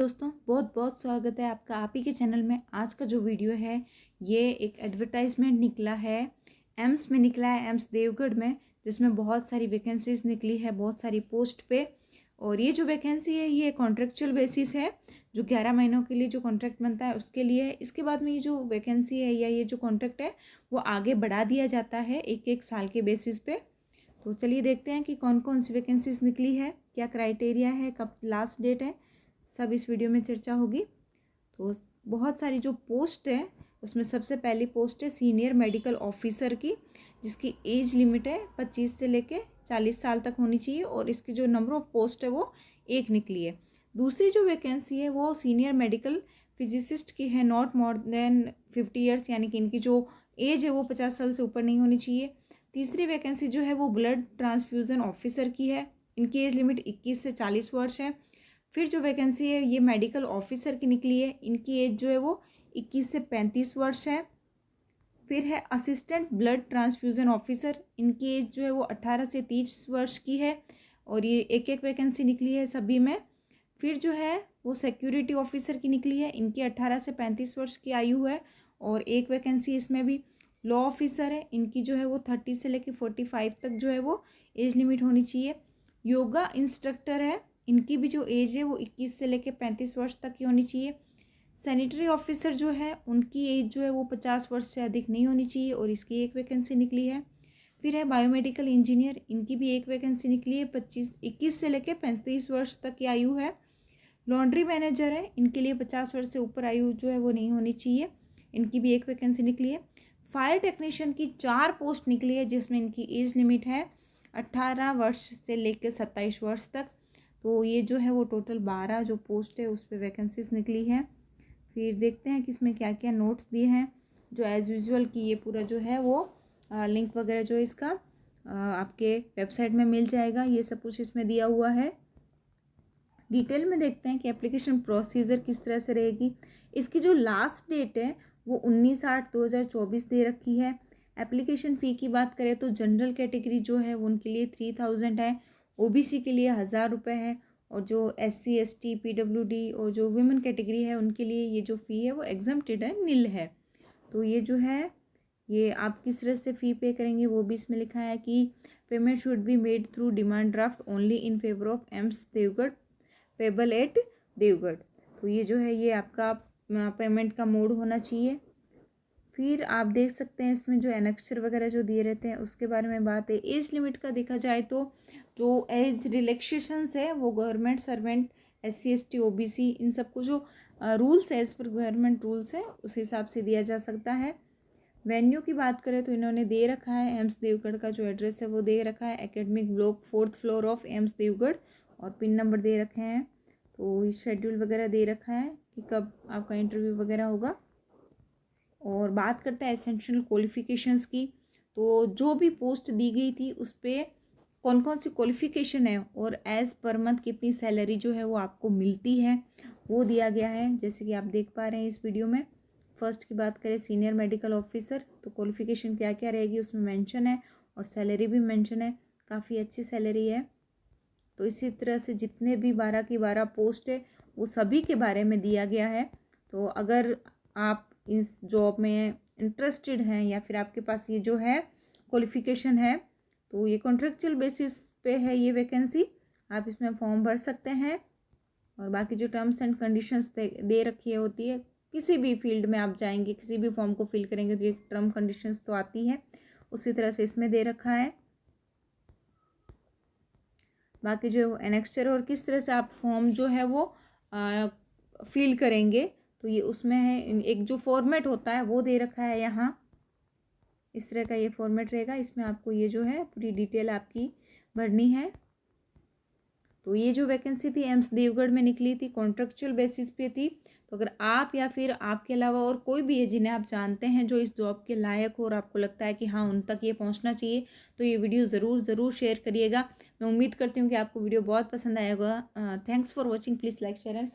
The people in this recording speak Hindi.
दोस्तों बहुत बहुत स्वागत है आपका आप ही के चैनल में। आज का जो वीडियो है ये एक एडवर्टाइजमेंट निकला है, एम्स में निकला है, एम्स देवगढ़ में, जिसमें बहुत सारी वैकेंसीज निकली है, बहुत सारी पोस्ट पे। और ये जो वैकेंसी है ये कॉन्ट्रेक्चुअल बेसिस है, जो 11 महीनों के लिए जो कॉन्ट्रैक्ट बनता है उसके लिए है। इसके बाद में ये जो वैकेंसी है या ये जो कॉन्ट्रैक्ट है वो आगे बढ़ा दिया जाता है एक एक साल के बेसिस पे। तो चलिए देखते हैं कि कौन कौन सी वैकेंसीज निकली है, क्या क्राइटेरिया है, कब लास्ट डेट है, सब इस वीडियो में चर्चा होगी। तो बहुत सारी जो पोस्ट है उसमें सबसे पहली पोस्ट है सीनियर मेडिकल ऑफिसर की, जिसकी एज लिमिट है 25 से लेके 40 साल तक होनी चाहिए और इसकी जो नंबर ऑफ पोस्ट है वो एक निकली है। दूसरी जो वैकेंसी है वो सीनियर मेडिकल फिजिसिस्ट की है, नॉट मोर देन 50 ईयर्स, यानी कि इनकी जो एज है वो 50 साल से ऊपर नहीं होनी चाहिए। तीसरी वैकेंसी जो है वो ब्लड ट्रांसफ्यूज़न ऑफिसर की है, इनकी एज लिमिट 21 से 40 वर्ष है। फिर जो वैकेंसी है ये मेडिकल ऑफिसर की निकली है, इनकी एज जो है वो 21 से 35 वर्ष है। फिर है असिस्टेंट ब्लड ट्रांसफ्यूज़न ऑफिसर, इनकी एज जो है वो 18 से 30 वर्ष की है और ये एक एक वैकेंसी निकली है सभी में। फिर जो है वो सिक्योरिटी ऑफिसर की निकली है, इनकी 18 से 35 वर्ष की आयु है और एक वैकेंसी इसमें भी। लॉ ऑफिसर है, इनकी जो है वो 30 से लेकर 45 तक जो है वो एज लिमिट होनी चाहिए। योगा इंस्ट्रक्टर है, इनकी भी जो एज है वो 21 से लेकर 35 वर्ष तक की होनी चाहिए। सैनिटरी ऑफिसर जो है उनकी एज जो है वो 50 वर्ष से अधिक नहीं होनी चाहिए और इसकी एक वैकेंसी निकली है। फिर है बायोमेडिकल इंजीनियर, इनकी भी एक वैकेंसी निकली है, 21 से लेकर 35 वर्ष तक की आयु है। लॉन्ड्री मैनेजर है, इनके लिए 50 वर्ष से ऊपर आयु जो है वो नहीं होनी चाहिए, इनकी भी एक वैकेंसी निकली है। फायर टेक्नीशियन की 4 पोस्ट निकली है, जिसमें इनकी एज लिमिट है 18 वर्ष से लेकर 27 वर्ष तक। तो ये जो है वो टोटल 12 जो पोस्ट है उस पर वैकेंसीज निकली है। फिर देखते हैं कि इसमें क्या क्या नोट्स दिए हैं। जो एज़ यूजुअल की ये पूरा जो है वो लिंक वगैरह जो है इसका आपके वेबसाइट में मिल जाएगा, ये सब कुछ इसमें दिया हुआ है। डिटेल में देखते हैं कि एप्लीकेशन प्रोसीजर किस तरह से रहेगी। इसकी जो लास्ट डेट है वो 19/8/2024 दे रखी है। एप्लीकेशन फ़ी की बात करें तो जनरल कैटेगरी जो है वो उनके लिए 3000 है, ओबीसी के लिए 1000 रुपये है और जो SC ST PWD और जो वुमेन कैटेगरी है उनके लिए ये जो फ़ी है वो एग्जम्प्टेड है, नील है। तो ये जो है ये आप किस तरह से फ़ी पे करेंगे वो भी इसमें लिखा है कि payment should be made through demand draft only in favour of AIIMS Deogarh payable at Deogarh. तो ये जो है ये आपका पेमेंट का मोड होना चाहिए। फिर आप देख सकते हैं इसमें जो एनेक्स्चर वगैरह जो दिए रहते हैं उसके बारे में बात है। एज लिमिट का देखा जाए तो जो एज रिलैक्सेशंस है वो government servant SC ST OBC इन सबको जो रूल्स है एज पर गवर्नमेंट रूल्स है उस हिसाब से दिया जा सकता है। वेन्यू की बात करें तो इन्होंने दे रखा है एम्स देवगढ़ का जो एड्रेस है वो दे रखा है, academic block 4th floor of AIIMS देवगढ़, और पिन नंबर दे रखे हैं। तो शेड्यूल वगैरह दे रखा है कि कब आपका इंटरव्यू वगैरह होगा। और बात करते हैं एसेंशियल क्वालिफ़िकेशंस की, तो जो भी पोस्ट दी गई थी उस पर कौन कौन सी क्वालिफ़िकेशन है और एज़ पर मंथ कितनी सैलरी जो है वो आपको मिलती है वो दिया गया है, जैसे कि आप देख पा रहे हैं इस वीडियो में। फर्स्ट की बात करें सीनियर मेडिकल ऑफिसर, तो क्वालिफ़िकेशन क्या क्या रहेगी उसमें मेंशन है और सैलरी भी मेंशन है, काफ़ी अच्छी सैलरी है। तो इसी तरह से जितने भी 12 की 12 पोस्ट है वो सभी के बारे में दिया गया है। तो अगर आप इस जॉब में इंटरेस्टेड हैं या फिर आपके पास ये जो है क्वालिफ़िकेशन है तो ये कॉन्ट्रेक्चुअल बेसिस पे है ये वैकेंसी, आप इसमें फॉर्म भर सकते हैं। और बाकी जो टर्म्स एंड कंडीशंस दे रखी होती है, किसी भी फील्ड में आप जाएंगे किसी भी फॉर्म को फिल करेंगे तो ये टर्म कंडीशंस तो आती है, उसी तरह से इसमें दे रखा है। बाकी जो एनेक्स्चर और किस तरह से आप फॉर्म जो है वो फिल करेंगे तो ये उसमें है, एक जो फॉर्मेट होता है वो दे रखा है यहाँ, इस तरह का ये फॉर्मेट रहेगा, इसमें आपको ये जो है पूरी डिटेल आपकी भरनी है। तो ये जो वैकेंसी थी एम्स देवगढ़ में निकली थी, कॉन्ट्रेक्चुअल बेसिस पे थी। तो अगर आप या फिर आपके अलावा और कोई भी है जिन्हें आप जानते हैं जो इस जॉब के लायक हो और आपको लगता है कि हाँ उन तक ये पहुंचना चाहिए तो ये वीडियो ज़रूर शेयर करिएगा। मैं उम्मीद करती हूँ कि आपको वीडियो बहुत पसंद आएगा। Thanks for watching, please like share and